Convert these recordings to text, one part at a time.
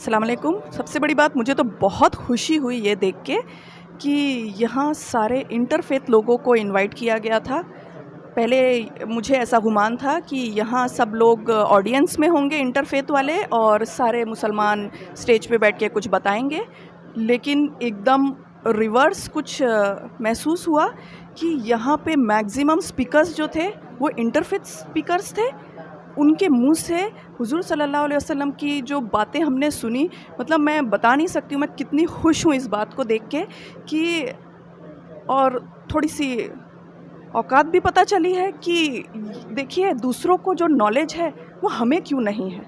अस्सलाम वालेकुम। सबसे बड़ी बात मुझे तो बहुत खुशी हुई ये देख के कि यहाँ सारे इंटरफ़ेथ लोगों को इनवाइट किया गया था। पहले मुझे ऐसा गुमान था कि यहाँ सब लोग ऑडियंस में होंगे इंटरफ़ेथ वाले और सारे मुसलमान स्टेज पे बैठ के कुछ बताएँगे। लेकिन एकदम रिवर्स कुछ महसूस हुआ कि यहाँ पे मैक्सिमम स्पीकर्स जो थे वो इंटरफ़ेथ स्पीकर्स थे। उनके मुँह से हुज़ूर सल्लल्लाहु अलैहि वसल्लम की जो बातें हमने सुनी, मतलब मैं बता नहीं सकती हूँ मैं कितनी खुश हूँ इस बात को देख के कि और थोड़ी-सी औकात भी पता चली है कि देखिए दूसरों को जो नॉलेज है वो हमें क्यों नहीं है।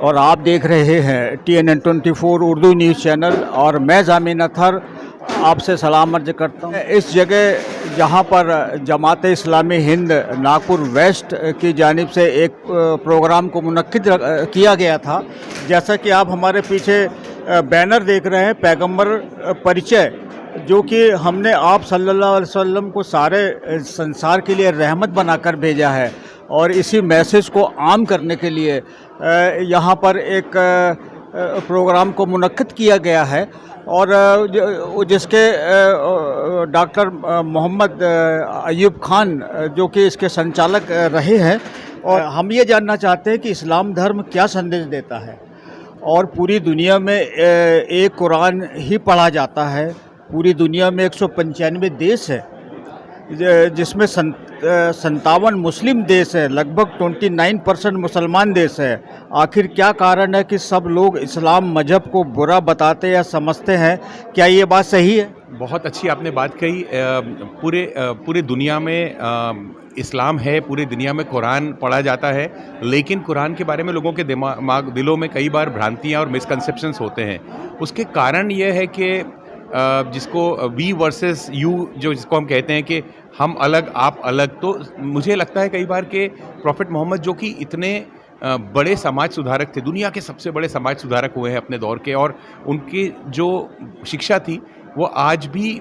और आप देख रहे हैं TNN24 उर्दू न्यूज़ चैनल और मैं ज़ामिन अतहर आपसे सलाम अर्ज करता हूँ। इस जगह जहाँ पर जमात इस्लामी हिंद नागपुर वेस्ट की जानिब से एक प्रोग्राम को मुनक्किद किया गया था। जैसा कि आप हमारे पीछे बैनर देख रहे हैं, पैगंबर परिचय, जो कि हमने आप सल्लल्लाहु अलैहि वसल्लम को सारे संसार के लिए रहमत बनाकर भेजा है और इसी मैसेज को आम करने के लिए यहाँ पर एक प्रोग्राम को मुनक्किद किया गया है और जिसके डॉक्टर मोहम्मद अयूब खान जो कि इसके संचालक रहे हैं। और हम ये जानना चाहते हैं कि इस्लाम धर्म क्या संदेश देता है। और पूरी दुनिया में एक कुरान ही पढ़ा जाता है। पूरी दुनिया में 195 देश है जिसमें 57 मुस्लिम देश है, लगभग 29% मुसलमान देश है। आखिर क्या कारण है कि सब लोग इस्लाम मजहब को बुरा बताते या समझते हैं? क्या ये बात सही है? बहुत अच्छी आपने बात कही। पूरे दुनिया में इस्लाम है, पूरी दुनिया में कुरान पढ़ा जाता है, लेकिन कुरान के बारे में लोगों के दिलों में कई बार भ्रांतियाँ और मिसकंसेप्शंस होते हैं। उसके कारण ये है कि जिसको वी वर्सेस यू जिसको हम कहते हैं कि हम अलग आप अलग, तो मुझे लगता है कई बार कि प्रॉफेट मोहम्मद जो कि इतने बड़े समाज सुधारक थे, दुनिया के सबसे बड़े समाज सुधारक हुए हैं अपने दौर के, और उनकी जो शिक्षा थी वो आज भी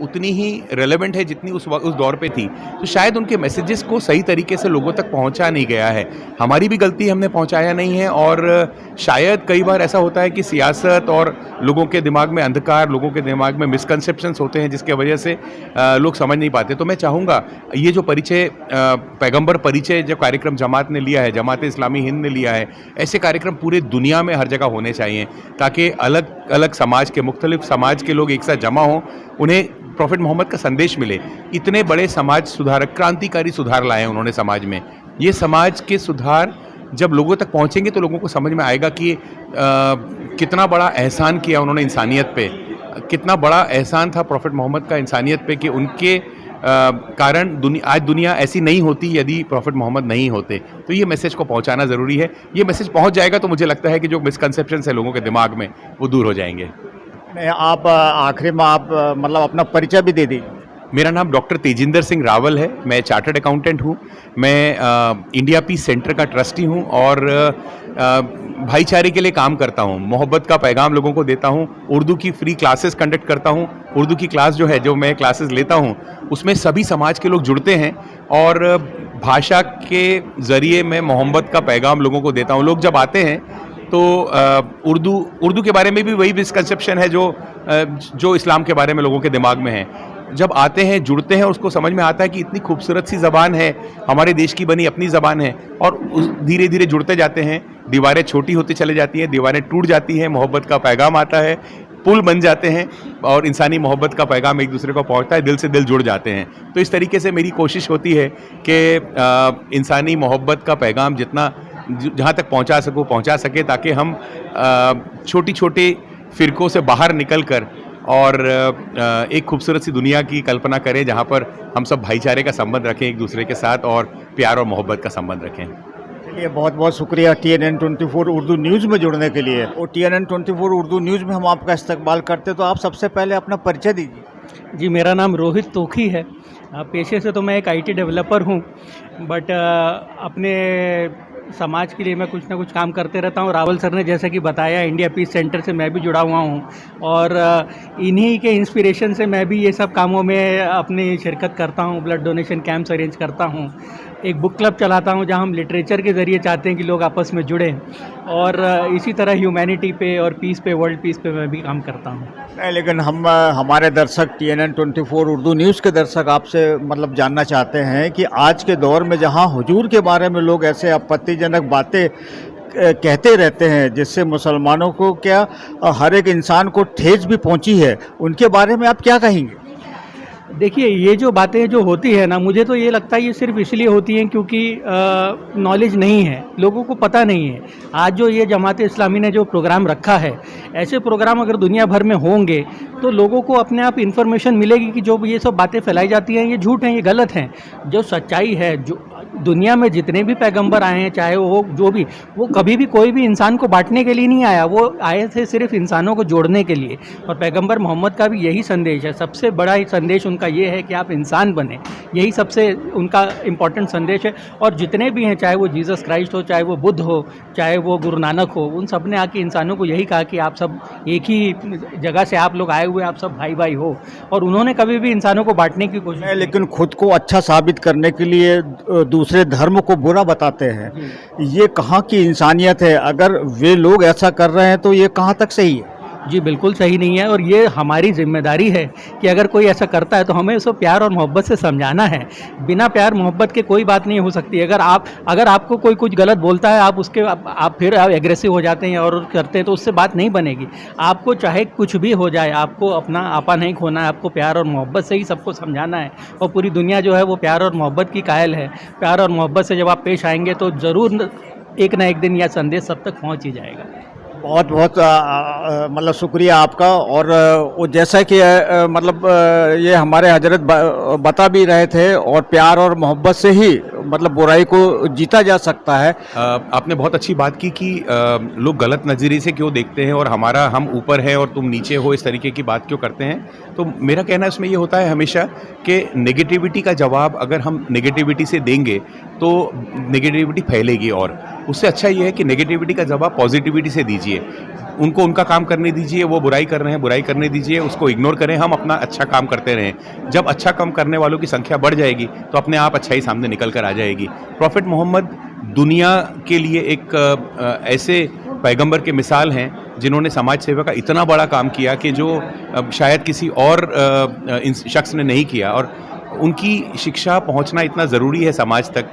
उतनी ही रेलेवेंट है जितनी उस दौर पे थी। तो शायद उनके मैसेजेस को सही तरीके से लोगों तक पहुंचा नहीं गया है। हमारी भी गलती, हमने पहुंचाया नहीं है। और शायद कई बार ऐसा होता है कि सियासत और लोगों के दिमाग में अंधकार, लोगों के दिमाग में मिसकंसेप्शंस होते हैं, जिसके वजह से लोग समझ नहीं पाते। तो मैं चाहूँगा ये जो परिचय, पैगम्बर परिचय जो कार्यक्रम जमात ने लिया है, जमात इस्लामी हिंद ने लिया है, ऐसे कार्यक्रम पूरे दुनिया में हर जगह होने चाहिए ताकि अलग अलग समाज के, मुख्तलिफ समाज के लोग एक साथ जमा हों, उन्हें प्रॉफेट मोहम्मद का संदेश मिले। इतने बड़े समाज सुधारक, क्रांतिकारी सुधार लाए उन्होंने समाज में। ये समाज के सुधार जब लोगों तक पहुंचेंगे तो लोगों को समझ में आएगा कि कितना बड़ा एहसान किया उन्होंने इंसानियत पे, कितना बड़ा एहसान था प्रॉफेट मोहम्मद का इंसानियत पे कि उनके कारण आज दुनिया ऐसी नहीं होती यदि प्रॉफेट मोहम्मद नहीं होते। तो ये मैसेज को पहुंचाना ज़रूरी है। ये मैसेज पहुंच जाएगा तो मुझे लगता है कि जो मिसकंसेप्शंस है लोगों के दिमाग में वो दूर हो जाएंगे। आप आखिरी में आप मतलब अपना परिचय भी दे दीजिए। मेरा नाम डॉक्टर तेजिंदर सिंह रावल है। मैं चार्टर्ड अकाउंटेंट हूँ। मैं इंडिया पीस सेंटर का ट्रस्टी हूँ और भाईचारे के लिए काम करता हूँ। मोहब्बत का पैगाम लोगों को देता हूँ। उर्दू की फ्री क्लासेस कंडक्ट करता हूँ। उर्दू की क्लास जो मैं क्लासेस लेता हूँ उसमें सभी समाज के लोग जुड़ते हैं और भाषा के ज़रिए मैं मोहब्बत का पैगाम लोगों को देता हूँ। लोग जब आते हैं तो उर्दू के बारे में भी वही मिसकंसेप्शन है जो इस्लाम के बारे में लोगों के दिमाग में है। जब आते हैं, जुड़ते हैं, उसको समझ में आता है कि इतनी खूबसूरत सी ज़बान है, हमारे देश की बनी अपनी ज़बान है, और धीरे धीरे जुड़ते जाते हैं। दीवारें छोटी होती चली जाती हैं, दीवारें टूट जाती हैं, मोहब्बत का पैगाम आता है, पुल बन जाते हैं और इंसानी मोहब्बत का पैगाम एक दूसरे को पहुंचता है, दिल से दिल जुड़ जाते हैं। तो इस तरीके से मेरी कोशिश होती है कि इंसानी मोहब्बत का पैगाम जितना जहाँ तक पहुँचा सके ताकि हम छोटी छोटी फ़िरकों से बाहर निकल कर और एक खूबसूरत सी दुनिया की कल्पना करें जहाँ पर हम सब भाईचारे का संबंध रखें एक दूसरे के साथ और प्यार और मोहब्बत का संबंध रखें। ये बहुत बहुत शुक्रिया TNN24 उर्दू न्यूज़ में जुड़ने के लिए। और TNN24 उर्दू न्यूज़ में हम आपका इस्तकबाल करते, तो आप सबसे पहले अपना परिचय दीजिए। जी, मेरा नाम रोहित तोखी है। पेशे से तो मैं एक आईटी डेवलपर हूँ, बट अपने समाज के लिए मैं कुछ ना कुछ काम करते रहता हूँ। रावल सर ने जैसे कि बताया, इंडिया पीस सेंटर से मैं भी जुड़ा हुआ हूँ और इन्हीं के इंस्पिरेशन से मैं भी ये सब कामों में अपनी शिरकत करता हूँ। ब्लड डोनेशन कैंप्स अरेंज करता हूँ, एक बुक क्लब चलाता हूँ जहाँ हम लिटरेचर के ज़रिए चाहते हैं कि लोग आपस में जुड़ें, और इसी तरह ह्यूमैनिटी पे और पीस पे, वर्ल्ड पीस पे मैं भी काम करता हूँ। नहीं, लेकिन हम हमारे दर्शक TNN24 उर्दू न्यूज़ के दर्शक आपसे मतलब जानना चाहते हैं कि आज के दौर में जहां हुजूर के बारे में लोग ऐसे आपत्तिजनक बातें कहते रहते हैं, जिससे मुसलमानों को क्या हर एक इंसान को ठेस भी पहुंची है, उनके बारे में आप क्या कहेंगे? देखिए, ये जो बातें जो होती है ना, मुझे तो ये लगता है ये सिर्फ इसलिए होती हैं क्योंकि नॉलेज नहीं है, लोगों को पता नहीं है। आज जो ये जमात इस्लामी ने जो प्रोग्राम रखा है, ऐसे प्रोग्राम अगर दुनिया भर में होंगे तो लोगों को अपने आप इन्फॉर्मेशन मिलेगी कि जो ये सब बातें फैलाई जाती हैं ये झूठ हैं, ये गलत हैं। जो सच्चाई है, जो दुनिया में जितने भी पैगंबर आए हैं, चाहे वो जो भी, वो कभी भी कोई भी इंसान को बांटने के लिए नहीं आया, वो आए थे सिर्फ इंसानों को जोड़ने के लिए। और पैगंबर मोहम्मद का भी यही संदेश है, सबसे बड़ा ही संदेश उनका ये है कि आप इंसान बने, यही सबसे उनका इम्पॉर्टेंट संदेश है। और जितने भी हैं, चाहे वो जीसस क्राइस्ट हो, चाहे वो बुद्ध हो, चाहे वो गुरु नानक हो, उन सब ने आके इंसानों को यही कहा कि आप सब एक ही जगह से आप लोग आए हुए, आप सब भाई भाई हो। और उन्होंने कभी भी इंसानों को बांटने की कोशिश नहीं, लेकिन खुद को अच्छा साबित करने के लिए दूसरे धर्म को बुरा बताते हैं। ये कहाँ की इंसानियत है? अगर वे लोग ऐसा कर रहे हैं तो ये कहाँ तक सही है? जी, बिल्कुल सही नहीं है, और ये हमारी जिम्मेदारी है कि अगर कोई ऐसा करता है तो हमें उसको प्यार और मोहब्बत से समझाना है। बिना प्यार मोहब्बत के कोई बात नहीं हो सकती। अगर आपको कोई कुछ गलत बोलता है, आप फिर एग्रेसिव हो जाते हैं और करते हैं, तो उससे बात नहीं बनेगी। आपको चाहे कुछ भी हो जाए, आपको अपना आपा नहीं खोना है, आपको प्यार और मोहब्बत से ही सबको समझाना है। और पूरी दुनिया जो है वो प्यार और मोहब्बत की कायल है। प्यार और मोहब्बत से जब आप पेश आएंगे तो ज़रूर एक ना एक दिन यह संदेश सब तक पहुँच ही जाएगा। बहुत बहुत मतलब शुक्रिया आपका। और वो जैसा कि मतलब ये हमारे हजरत बता भी रहे थे, और प्यार और मोहब्बत से ही मतलब बुराई को जीता जा सकता है। आपने बहुत अच्छी बात की कि लोग गलत नज़रिए से क्यों देखते हैं और हम ऊपर हैं और तुम नीचे हो, इस तरीके की बात क्यों करते हैं। तो मेरा कहना इसमें ये होता है हमेशा कि नेगेटिविटी का जवाब अगर हम नेगेटिविटी से देंगे तो नेगेटिविटी फैलेगी, और उससे अच्छा ये है कि नेगेटिविटी का जवाब पॉजिटिविटी से दीजिए। उनको उनका काम करने दीजिए, वो बुराई कर रहे हैं, बुराई करने दीजिए, उसको इग्नोर करें, हम अपना अच्छा काम करते रहें। जब अच्छा काम करने वालों की संख्या बढ़ जाएगी तो अपने आप अच्छाई सामने निकल कर आ जाएगी। प्रॉफिट मोहम्मद दुनिया के लिए एक ऐसे पैगंबर के मिसाल हैं जिन्होंने समाज सेवा का इतना बड़ा काम किया कि जो शायद किसी और शख्स ने नहीं किया, और उनकी शिक्षा पहुंचना इतना ज़रूरी है समाज तक।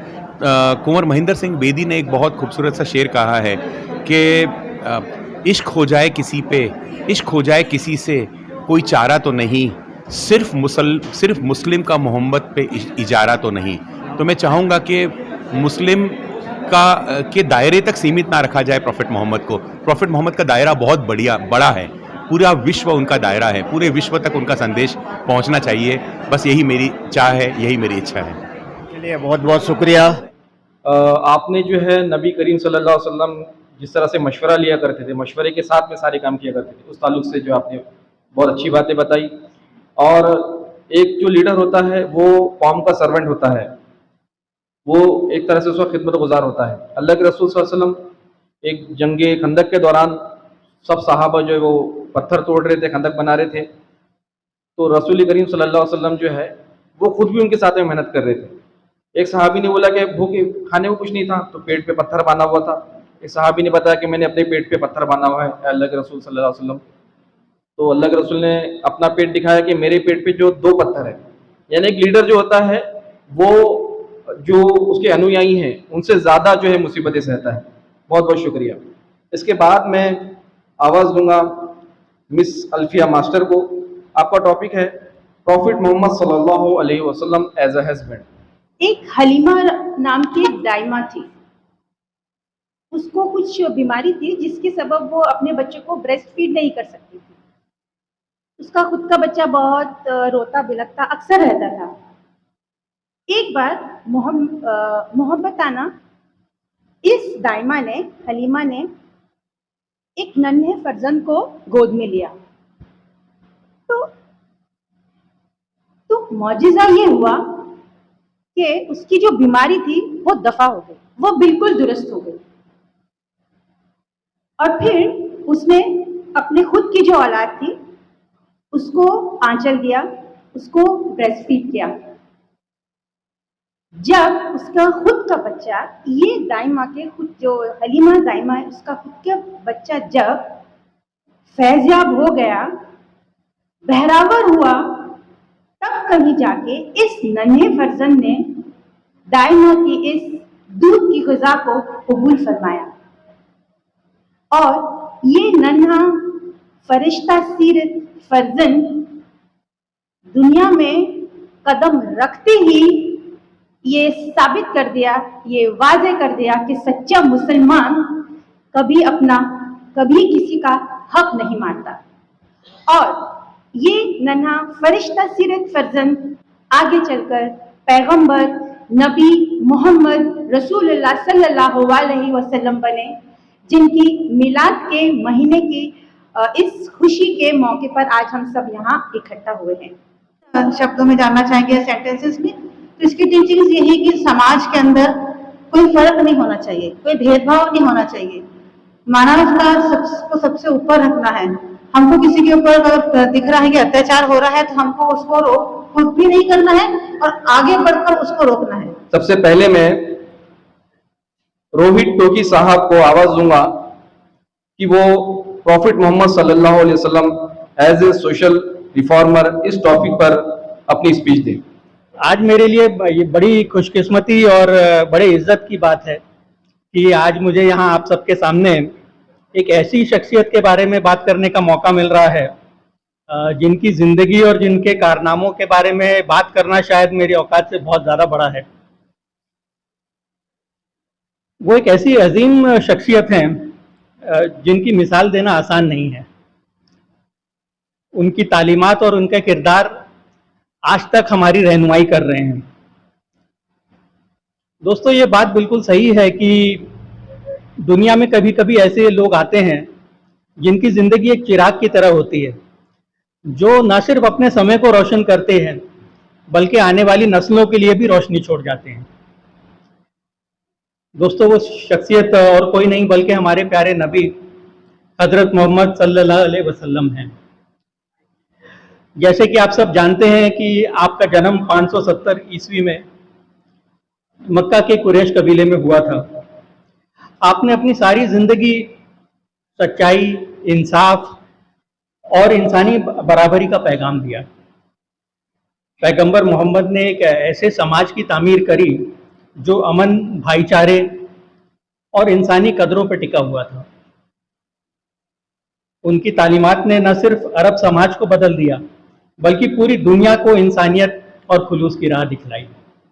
कुंवर महेंद्र सिंह बेदी ने एक बहुत खूबसूरत सा शेर कहा है कि इश्क हो जाए किसी पे, इश्क हो जाए किसी से, कोई चारा तो नहीं, सिर्फ मुस्लिम का मोहम्मद पे इजारा तो नहीं। तो मैं चाहूँगा कि मुस्लिम के दायरे तक सीमित ना रखा जाए प्रॉफिट मोहम्मद को। प्रॉफिट मोहम्मद का दायरा बहुत बड़ा है, पूरा विश्व उनका दायरा है, पूरे विश्व तक उनका संदेश पहुंचना चाहिए। बस यही मेरी चाह है, यही मेरी इच्छा है। चलिए, बहुत बहुत शुक्रिया। आपने जो है नबी करीम सल्लल्लाहु अलैहि वसल्लम जिस तरह से मशवरा लिया करते थे, मशवरे के साथ में सारे काम किया करते थे, उस ताल्लुक से जो आपने बहुत अच्छी बातें बताई। और एक जो लीडर होता है वो कौम का सर्वेंट होता है, वो एक तरह से उसका खिदमत गुजार होता है। अल्लाह के रसूल सल्लल्लाहु अलैहि वसल्लम एक जंगे खंदक के दौरान सब सहाबा जो है वो पत्थर तोड़ रहे थे, खंदक बना रहे थे, तो रसूल करीम सल्लल्लाहु अलैहि वसल्लम जो है वो खुद भी उनके साथ में मेहनत कर रहे थे। एक सहाबी ने बोला कि भूखे खाने को कुछ नहीं था, तो पेट पे पत्थर बांधा हुआ था। एक सहाबी ने बताया कि मैंने अपने पेट पे पत्थर बांधा हुआ है अल्लाह के रसूल सल्लल्लाहु अलैहि वसल्लम। तो अल्लाह के रसूल ने अपना पेट दिखाया कि मेरे पेट पे जो 2 पत्थर है। यानी एक लीडर जो होता है वो जो उसके अनुयायी हैं उनसे ज़्यादा जो है मुसीबतें सहता है। बहुत बहुत शुक्रिया। इसके बाद मैं आवाज़ दूंगा मिस अल्फिया मास्टर को। आपका टॉपिक है प्रॉफिट मोहम्मद सल्लल्लाहु अलैहि वसल्लम एज अ हस्बैंड। एक हलीमा नाम की एक दाइमा थी, उसको कुछ बीमारी थी जिसके सबब वो अपने बच्चे को ब्रेस्ट फीड नहीं कर सकती थी। उसका खुद का बच्चा बहुत रोता बिलखता अक्सर रहता था। एक बार मोहब्बताना इस दाइमा ने, हलीमा ने, एक नन्हे फर्जंद को गोद में लिया। तो मौजिज़ा ये हुआ कि उसकी जो बीमारी थी वो दफा हो गई, वो बिल्कुल दुरुस्त हो गई। और फिर उसने अपने खुद की जो औलाद थी उसको आंचल दिया, उसको ब्रेस्ट फीड किया। जब उसका खुद का बच्चा, ये दाइमा के खुद, जो हलीमा दाइमा है, उसका खुद का बच्चा जब फैज़याब हो गया, बहरावर हुआ, तब कहीं जाके इस नन्हे फर्जंद ने दाइमा की इस दूध की ग़िज़ा को कबूल फरमाया। और ये नन्हा फरिश्ता सीरत फर्जंद दुनिया में कदम रखते ही ये साबित कर दिया, ये वाज़े कर दिया कि सच्चा मुसलमान कभी किसी का हक नहीं मारता। और ये नन्हा फरिश्ता सीरत फर्जंद आगे चलकर पैगंबर नबी मोहम्मद रसूलुल्लाह सल्लल्लाहु अलैहि वसल्लम बने, जिनकी मिलाद के महीने की इस खुशी के मौके पर आज हम सब यहाँ इकट्ठा हुए हैं। शब्दों में जानना चाहेंगे, सेंटेंसेस में, तो इसकी टीचिंग्स यही कि समाज के अंदर कोई फर्क नहीं होना चाहिए, कोई भेदभाव नहीं होना चाहिए, मानवता को सबसे ऊपर रखना है। हमको किसी के ऊपर अगर दिख रहा है कि अत्याचार हो रहा है तो हमको उसको खुद भी नहीं करना है और आगे बढ़कर उसको रोकना है। सबसे पहले मैं रोहित टोकी साहब को आवाज दूंगा कि वो प्रॉफिट मोहम्मद सल्लल्लाहु अलैहि वसल्लम एज ए सोशल रिफॉर्मर इस टॉपिक पर अपनी स्पीच दें। आज मेरे लिए ये बड़ी खुशकिस्मती और बड़े इज्जत की बात है कि आज मुझे यहाँ आप सबके सामने एक ऐसी शख्सियत के बारे में बात करने का मौका मिल रहा है जिनकी ज़िंदगी और जिनके कारनामों के बारे में बात करना शायद मेरी औकात से बहुत ज़्यादा बड़ा है। वो एक ऐसी अजीम शख्सियत हैं जिनकी मिसाल देना आसान नहीं है। उनकी तालीमात और उनका किरदार आज तक हमारी रहनुमाई कर रहे हैं। दोस्तों, ये बात बिल्कुल सही है कि दुनिया में कभी कभी ऐसे लोग आते हैं जिनकी ज़िंदगी एक चिराग की तरह होती है, जो न सिर्फ अपने समय को रोशन करते हैं बल्कि आने वाली नस्लों के लिए भी रोशनी छोड़ जाते हैं। दोस्तों, वो शख्सियत और कोई नहीं बल्कि हमारे प्यारे नबी हज़रत मोहम्मद सल्लल्लाहु अलैहि वसल्लम हैं। जैसे कि आप सब जानते हैं कि आपका जन्म 570 ईस्वी में मक्का के कुरैश कबीले में हुआ था। आपने अपनी सारी ज़िंदगी सच्चाई, इंसाफ और इंसानी बराबरी का पैगाम दिया। पैगंबर मोहम्मद ने एक ऐसे समाज की तामीर करी जो अमन, भाईचारे और इंसानी कदरों पर टिका हुआ था। उनकी तालीमात ने न सिर्फ अरब समाज को बदल दिया बल्कि पूरी दुनिया को इंसानियत और खुलूस की राह दिखलाई।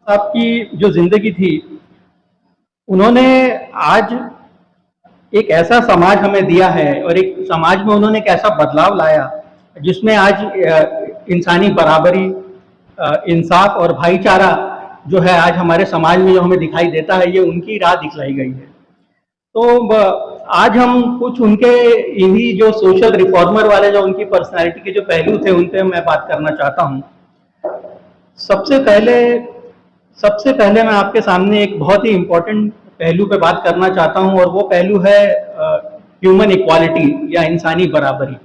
आपकी जो ज़िंदगी थी, उन्होंने आज एक ऐसा समाज हमें दिया है और एक समाज में उन्होंने एक ऐसा बदलाव लाया जिसमें आज इंसानी बराबरी, इंसाफ और भाईचारा जो है आज हमारे समाज में जो हमें दिखाई देता है, ये उनकी राह दिखलाई गई है। तो आज हम कुछ उनके इन्हीं जो सोशल रिफॉर्मर वाले जो उनकी पर्सनालिटी के जो पहलू थे उन पे मैं बात करना चाहता हूँ। सबसे पहले मैं आपके सामने एक बहुत ही इम्पोर्टेंट पहलू पे बात करना चाहता हूँ और वो पहलू है ह्यूमन इक्वालिटी या इंसानी बराबरी।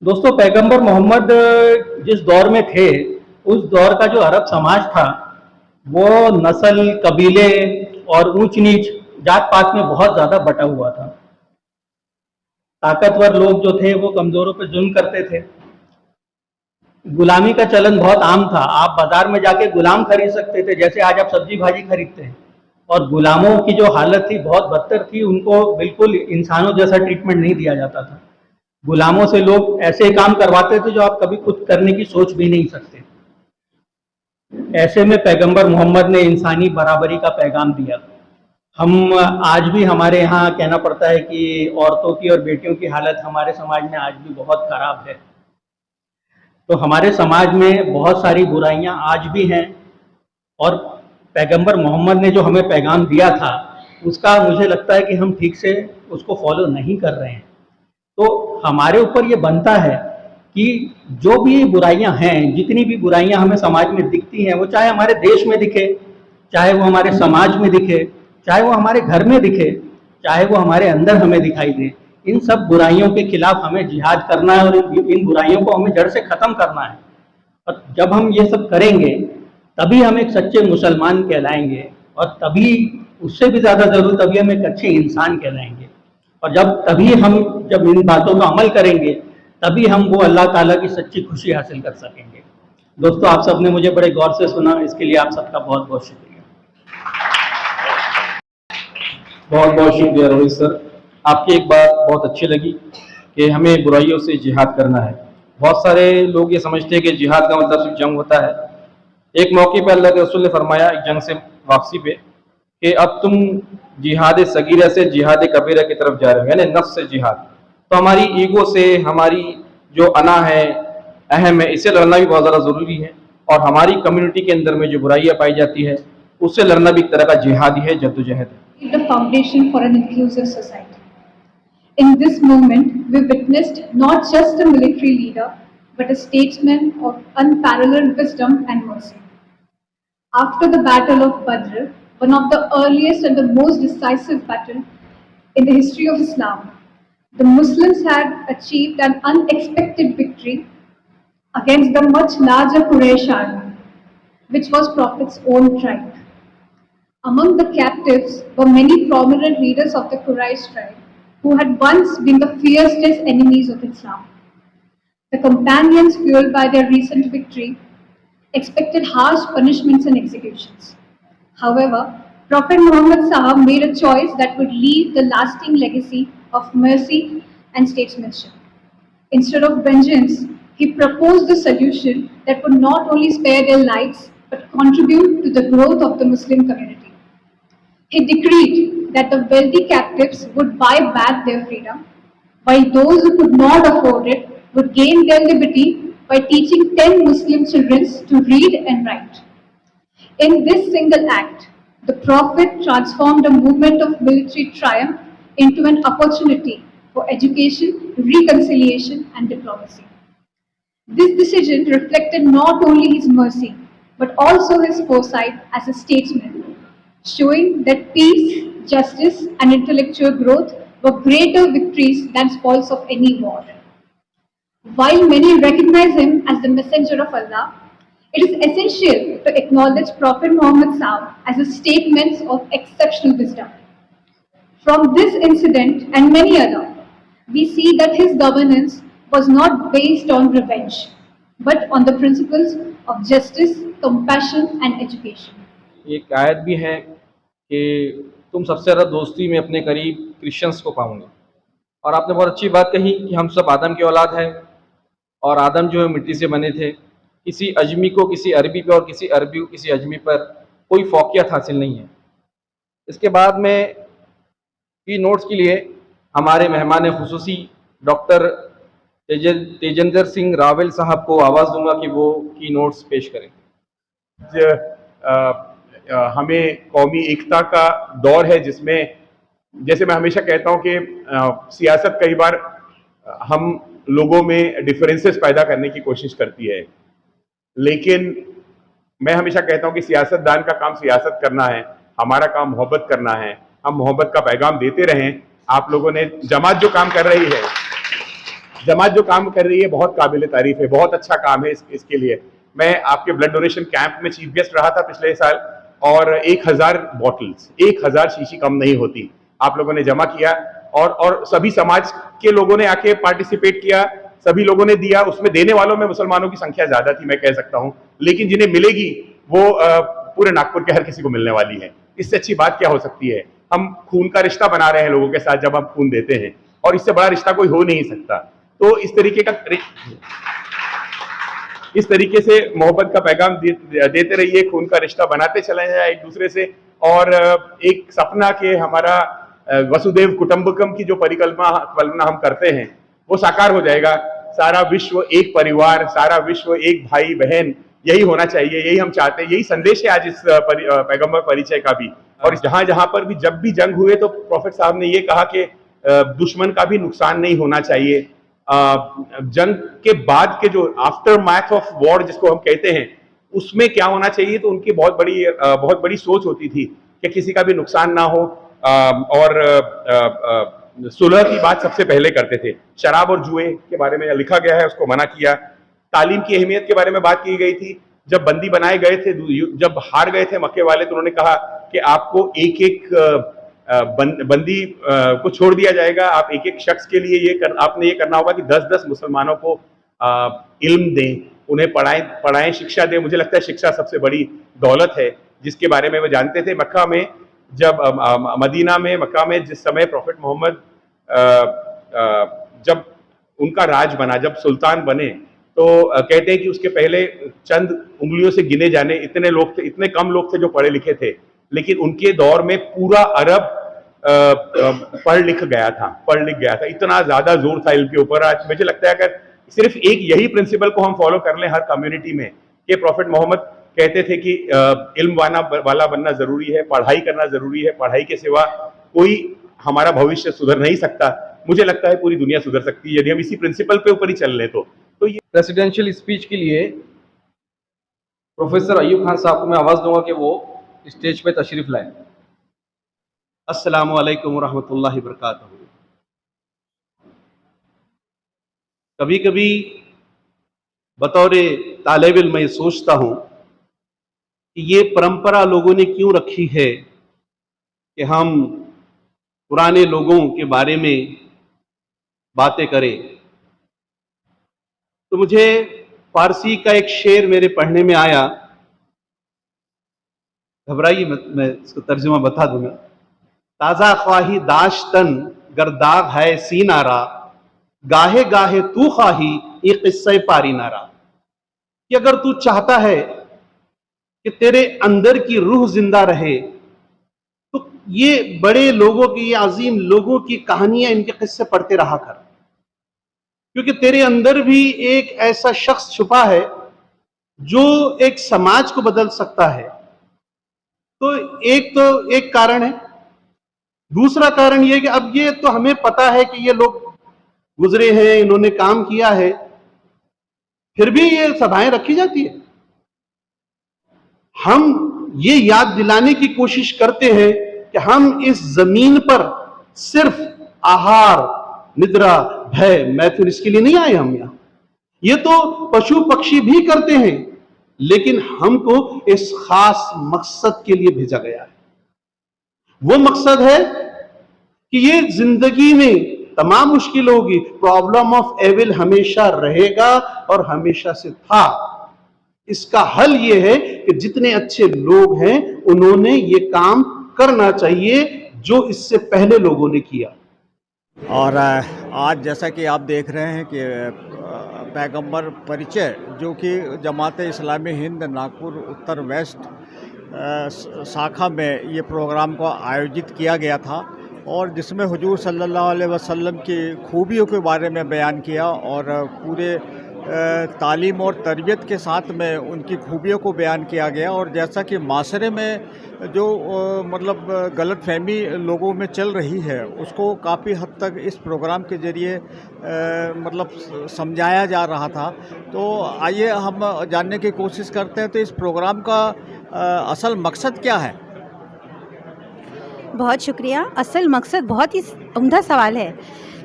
दोस्तों, पैगंबर मोहम्मद जिस दौर में थे उस दौर का जो अरब समाज था वो नस्ल, कबीले और ऊंच नीच, जात पात में बहुत ज़्यादा बटा हुआ था। ताकतवर लोग जो थे वो कमज़ोरों पे जुल्म करते थे। गुलामी का चलन बहुत आम था। आप बाजार में जाके गुलाम खरीद सकते थे जैसे आज आप सब्जी भाजी खरीदते हैं। और गुलामों की जो हालत थी बहुत बदतर थी, उनको बिल्कुल इंसानों जैसा ट्रीटमेंट नहीं दिया जाता था। गुलामों से लोग ऐसे काम करवाते थे जो आप कभी खुद करने की सोच भी नहीं सकते। ऐसे में पैगंबर मोहम्मद ने इंसानी बराबरी का पैगाम दिया। हम आज भी हमारे यहाँ कहना पड़ता है कि औरतों की और बेटियों की हालत हमारे समाज में आज भी बहुत खराब है। तो हमारे समाज में बहुत सारी बुराइयां आज भी हैं और पैगंबर मोहम्मद ने जो हमें पैगाम दिया था उसका मुझे लगता है कि हम ठीक से उसको फॉलो नहीं कर रहे हैं। तो हमारे ऊपर ये बनता है कि जो भी बुराइयां हैं, जितनी भी बुराइयां हमें समाज में दिखती हैं, वो चाहे हमारे देश में दिखे, चाहे वो हमारे समाज में दिखे, चाहे वो हमारे घर में दिखे, चाहे वो हमारे अंदर हमें दिखाई दे, इन सब बुराइयों के खिलाफ हमें जिहाद करना है और इन बुराइयों को हमें जड़ से ख़त्म करना है। और जब हम ये सब करेंगे तभी हम एक सच्चे मुसलमान कहलाएंगे, और तभी उससे भी ज़्यादा ज़रूर तभी हम एक अच्छे इंसान कहलाएंगे। और जब इन बातों का अमल करेंगे तभी हम वो अल्लाह ताला की सच्ची खुशी हासिल कर सकेंगे। दोस्तों, आप सबने मुझे बड़े गौर से सुना, इसके लिए आप सबका बहुत बहुत शुक्रिया। बहुत बहुत शुक्रिया रोहित सर। आपकी एक बात बहुत अच्छी लगी कि हमें बुराइयों से जिहाद करना है। बहुत सारे लोग ये समझते हैं कि जिहाद का मतलब सिर्फ जंग होता है। एक मौके पर अल्लाह के रसूल ने फरमाया एक जंग से वापसी पे कि अब तुम जिहाद सगीरा से जिहाद कबीरा की तरफ जा रहे हो, यानी नफ्स से जिहाद। तो हमारी ईगो से, हमारी जो अना है, अहम है, इससे लड़ना भी बहुत ज़्यादा ज़रूरी है। और हमारी कम्युनिटी के अंदर में जो बुराइयाँ पाई जाती है उससे लड़ना भी एक तरह का जिहाद ही है, जद्दोजहद है। The foundation for an inclusive society. In this moment, we witnessed not just a military leader, but a statesman of unparalleled wisdom and mercy. After the Battle of Badr, one of the earliest and the most decisive battle in the history of Islam, the Muslims had achieved an unexpected victory against the much larger Quraysh army, which was Prophet's own tribe. Among the captives were many prominent leaders of the Quraysh tribe who had once been the fiercest enemies of Islam. The companions, fueled by their recent victory, expected harsh punishments and executions. However, Prophet Muhammad Sahab made a choice that would leave the lasting legacy of mercy and statesmanship. Instead of vengeance, he proposed a solution that would not only spare their lives but contribute to the growth of the Muslim community. He decreed that the wealthy captives would buy back their freedom, while those who could not afford it would gain their liberty by teaching 10 Muslim children to read and write. In this single act, the Prophet transformed a movement of military triumph into an opportunity for education, reconciliation, and diplomacy. This decision reflected not only his mercy, but also his foresight as a statesman, showing that peace, justice, and intellectual growth were greater victories than spoils of any war. While many recognize him as the messenger of Allah, it is essential to acknowledge Prophet Muhammad Sahab as a statement of exceptional wisdom. From this incident and many others, we see that his governance was not based on revenge, but on the principles of justice, compassion, and education. एक आयत भी है कि तुम सबसे ज़्यादा दोस्ती में अपने करीब क्रिश्चियंस को पाओगे। और आपने बहुत अच्छी बात कही कि हम सब आदम की औलाद हैं, और आदम जो है मिट्टी से बने थे। किसी अजमी को किसी अरबी पर और किसी अरबी को किसी अजमी पर कोई फौकियत हासिल नहीं है। इसके बाद में की नोट्स के लिए हमारे मेहमान खुसूसी डॉक्टर तेजेंद्र सिंह रावल साहब को आवाज़ दूंगा कि वो की नोट्स पेश करें। हमें कौमी एकता का दौर है, जिसमें जैसे मैं हमेशा कहता हूं कि सियासत कई बार हम लोगों में डिफरेंसेस पैदा करने की कोशिश करती है, लेकिन मैं हमेशा कहता हूं कि सियासतदान का काम सियासत करना है, हमारा काम मोहब्बत करना है। हम मोहब्बत का पैगाम देते रहें। आप लोगों ने जमात जो काम कर रही है बहुत काबिल तारीफ है, बहुत अच्छा काम है। इसके लिए मैं आपके ब्लड डोनेशन कैंप में चीफ गेस्ट रहा था पिछले साल, और 1000 बॉटल्स, 1000 शीशी कम नहीं होती, आप लोगों ने जमा किया, और सभी समाज के लोगों ने आके पार्टिसिपेट किया, सभी लोगों ने दिया। उसमें देने वालों में मुसलमानों की संख्या ज्यादा थी, मैं कह सकता हूं, लेकिन जिन्हें मिलेगी वो पूरे नागपुर के हर किसी को मिलने वाली है। इससे अच्छी बात क्या हो सकती है? हम खून का रिश्ता बना रहे हैं लोगों के साथ जब हम खून देते हैं, और इससे बड़ा रिश्ता कोई हो नहीं सकता। तो इस तरीके से मोहब्बत का पैगाम देते रहिए, खून का रिश्ता बनाते चले जाए एक दूसरे से, और एक सपना के हमारा वसुदेव कुटुंबकम की जो परिकल्पना हम करते हैं वो साकार हो जाएगा। सारा विश्व एक परिवार, सारा विश्व एक भाई बहन, यही होना चाहिए, यही हम चाहते हैं, यही संदेश है आज इस पैगंबर परिचय का भी। और जहां जहां पर भी जब भी जंग हुए तो प्रॉफिट साहब ने ये कहा कि दुश्मन का भी नुकसान नहीं होना चाहिए। जंग के बाद के जो आफ्टर मैथ ऑफ वॉर जिसको हम कहते हैं, उसमें क्या होना चाहिए, तो उनकी बहुत बड़ी सोच होती थी कि किसी का भी नुकसान ना हो, और सुलह की बात सबसे पहले करते थे। शराब और जुए के बारे में लिखा गया है, उसको मना किया। तालीम की अहमियत के बारे में बात की गई थी। जब बंदी बनाए गए थे, जब हार गए थे मक्के वाले, तो उन्होंने कहा कि आपको एक एक बंदी को छोड़ दिया जाएगा, आप एक एक शख्स के लिए आपने ये करना होगा कि 10-10 मुसलमानों को इल्म दें, उन्हें पढ़ाएं, शिक्षा दें। मुझे लगता है शिक्षा सबसे बड़ी दौलत है जिसके बारे में वो जानते थे। मक्का में जब मक्का में जिस समय प्रॉफिट मोहम्मद जब उनका राज बना, जब सुल्तान बने, तो कहते हैं कि उसके पहले चंद उंगलियों से गिने जाने इतने लोग थे, इतने कम लोग थे जो पढ़े लिखे थे, लेकिन उनके दौर में पूरा अरब पढ़ लिख गया था। इतना ज्यादा जोर था इल्म के ऊपर। आज मुझे लगता है अगर सिर्फ एक यही प्रिंसिपल को हम फॉलो कर लें हर कम्युनिटी में, कि प्रॉफिट मोहम्मद कहते थे कि इल्म वाला बनना जरूरी है, पढ़ाई करना जरूरी है, पढ़ाई के सिवा कोई हमारा भविष्य सुधर नहीं सकता। मुझे लगता है पूरी दुनिया सुधर सकती है यदि हम इसी प्रिंसिपल पे ऊपर ही चल लें तो ये प्रेसिडेंशियल स्पीच के लिए प्रोफेसर अयूब खान साहब को मैं आवाज़ दूंगा कि वो स्टेज पे तशरीफ लाएं। अस्सलामु अलैकुम व रहमतुल्लाहि व बरकातहू। कभी कभी बतौर तालिब इल्म मैं सोचता हूँ कि ये परंपरा लोगों ने क्यों रखी है कि हम पुराने लोगों के बारे में बातें करें। तो मुझे फारसी का एक शेर मेरे पढ़ने में आया, घबराइए मत, मैं इसको तर्जुमा बता दूंगा। ताज़ा ख्वाही दाश्तन गर्दाग है सीनारा, गाहे गाहे तू ख्वाही ये किस्से पारी नारा। कि अगर तू चाहता है कि तेरे अंदर की रूह जिंदा रहे, तो ये बड़े लोगों की, ये अजीम लोगों की कहानियां, इनके किस्से पढ़ते रहा कर, क्योंकि तेरे अंदर भी एक ऐसा शख्स छुपा है जो एक समाज को बदल सकता है। तो एक कारण है। दूसरा कारण यह कि अब ये तो हमें पता है कि ये लोग गुजरे हैं, इन्होंने काम किया है, फिर भी ये सभाएं रखी जाती है। हम ये याद दिलाने की कोशिश करते हैं कि हम इस जमीन पर सिर्फ आहार, निद्रा, भय, मैथुन इसके लिए नहीं आए हम यहां। ये तो पशु पक्षी भी करते हैं, लेकिन हमको इस खास मकसद के लिए भेजा गया है। वो मकसद है कि ये जिंदगी में तमाम मुश्किल होगी, प्रॉब्लम ऑफ एविल हमेशा रहेगा और हमेशा से था। इसका हल ये है कि जितने अच्छे लोग हैं उन्होंने ये काम करना चाहिए जो इससे पहले लोगों ने किया। और आज जैसा कि आप देख रहे हैं कि पैगंबर परिचय जो कि जमात इस्लामी हिंद नागपुर उत्तर वेस्ट शाखा में ये प्रोग्राम को आयोजित किया गया था, और जिसमें हुजूर सल्लल्लाहु अलैहि वसल्लम की खूबियों के बारे में बयान किया और पूरे तालीम और तरबियत के साथ में उनकी खूबियों को बयान किया गया। और जैसा कि माशरे में जो मतलब गलत फहमी लोगों में चल रही है, उसको काफ़ी हद तक इस प्रोग्राम के ज़रिए मतलब समझाया जा रहा था। तो आइए हम जानने की कोशिश करते हैं, तो इस प्रोग्राम का असल मकसद क्या है? बहुत शुक्रिया। असल मकसद बहुत ही उम्दा सवाल है।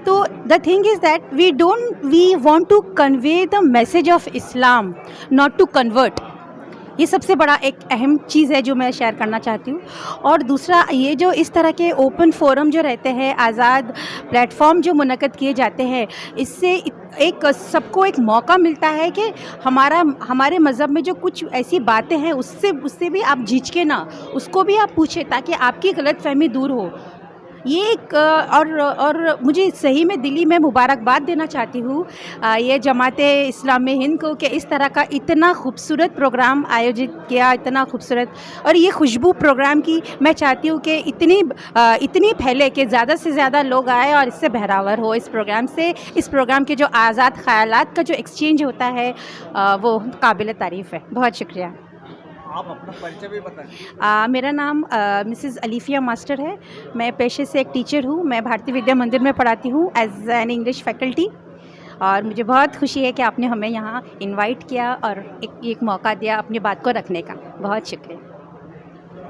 तो the thing is that we want to convey the message of Islam, not to convert. ये सबसे बड़ा एक अहम चीज़ है जो मैं शेयर करना चाहती हूँ। और दूसरा ये जो इस तरह के ओपन फोरम जो रहते हैं, आज़ाद प्लेटफॉर्म जो मुनक़द किए जाते हैं, इससे एक सबको एक मौका मिलता है कि हमारे मज़हब में जो कुछ ऐसी बातें हैं उससे भी आप झिझके ना, उसको भी आप पूछें ताकि आपकी गलतफहमी दूर हो। ये एक और मुझे सही में दिली में मुबारकबाद देना चाहती हूँ ये जमाते इस्लामी हिंद को कि इस तरह का इतना खूबसूरत प्रोग्राम आयोजित किया, इतना खूबसूरत, और ये खुशबू प्रोग्राम की मैं चाहती हूँ कि इतनी फैले कि ज़्यादा से ज़्यादा लोग आए और इससे बहरावर हो इस प्रोग्राम से। इस प्रोग्राम के जो आज़ाद ख़यालात का जो एक्सचेंज होता है वो काबिल तारीफ़ है। बहुत शुक्रिया। आप अपना परिचय भी बताएं। मेरा नाम मिसेज़ अलीफिया मास्टर है। मैं पेशे से एक टीचर हूँ। मैं भारतीय विद्या मंदिर में पढ़ाती हूँ एज एन इंग्लिश फैकल्टी, और मुझे बहुत खुशी है कि आपने हमें यहाँ इनवाइट किया और एक मौका दिया अपनी बात को रखने का। बहुत शुक्रिया।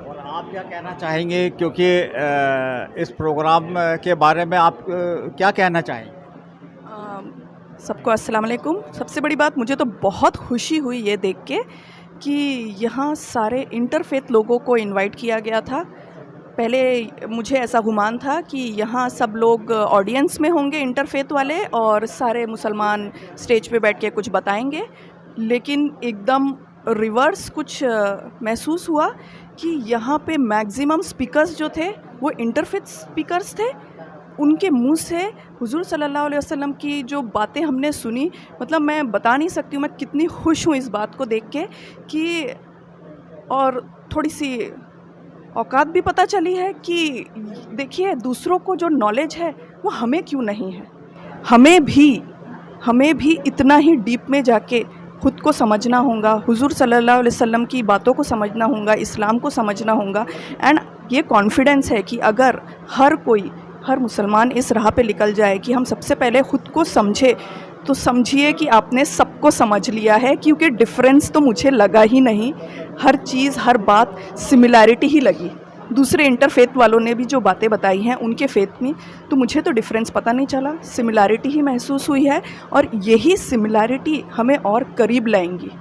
और आप क्या कहना चाहेंगे, क्योंकि इस प्रोग्राम के बारे में आप क्या कहना चाहेंगे? सबको अस्सलाम वालेकुम। सबसे बड़ी बात, मुझे तो बहुत खुशी हुई ये देख के कि यहाँ सारे इंटरफेथ लोगों को इनवाइट किया गया था। पहले मुझे ऐसा गुमान था कि यहाँ सब लोग ऑडियंस में होंगे इंटरफेथ वाले और सारे मुसलमान स्टेज पे बैठ के कुछ बताएंगे, लेकिन एकदम रिवर्स कुछ महसूस हुआ कि यहाँ पे मैक्सिमम स्पीकर्स जो थे वो इंटरफेथ स्पीकर्स थे। उनके मुंह से हुजूर सल्लल्लाहु अलैहि वसल्लम की जो बातें हमने सुनी, मतलब मैं बता नहीं सकती हूँ मैं कितनी खुश हूँ इस बात को देख के कि, और थोड़ी सी औकात भी पता चली है कि देखिए दूसरों को जो नॉलेज है वो हमें क्यों नहीं है। हमें भी इतना ही डीप में जाके खुद को समझना होगा, हुजूर सल्लल्लाहु अलैहि वसल्लम की बातों को समझना होगा, इस्लाम को समझना होगा। एंड ये कॉन्फिडेंस है कि अगर हर मुसलमान इस राह पे निकल जाए कि हम सबसे पहले ख़ुद को समझे, तो समझिए कि आपने सबको समझ लिया है, क्योंकि डिफरेंस तो मुझे लगा ही नहीं। हर चीज़, हर बात सिमिलैरिटी ही लगी। दूसरे इंटरफेथ वालों ने भी जो बातें बताई हैं उनके फेथ में, तो मुझे तो डिफरेंस पता नहीं चला, सिमिलैरिटी ही महसूस हुई है। और यही सिमिलैरिटी हमें और करीब लाएंगी,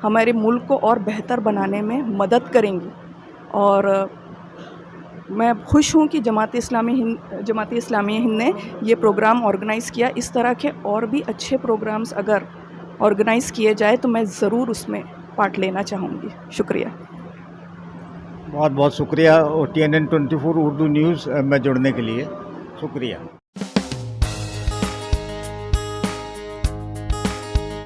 हमारे मुल्क को और बेहतर बनाने में मदद करेंगी। और मैं खुश हूँ कि जमात इस्लामी हिंद ने ये प्रोग्राम ऑर्गेनाइज़ किया। इस तरह के और भी अच्छे प्रोग्राम्स अगर ऑर्गेनाइज़ किए जाए तो मैं ज़रूर उसमें पार्ट लेना चाहूँगी। शुक्रिया। बहुत बहुत शुक्रिया TNN 24 उर्दू न्यूज़ में जुड़ने के लिए। शुक्रिया।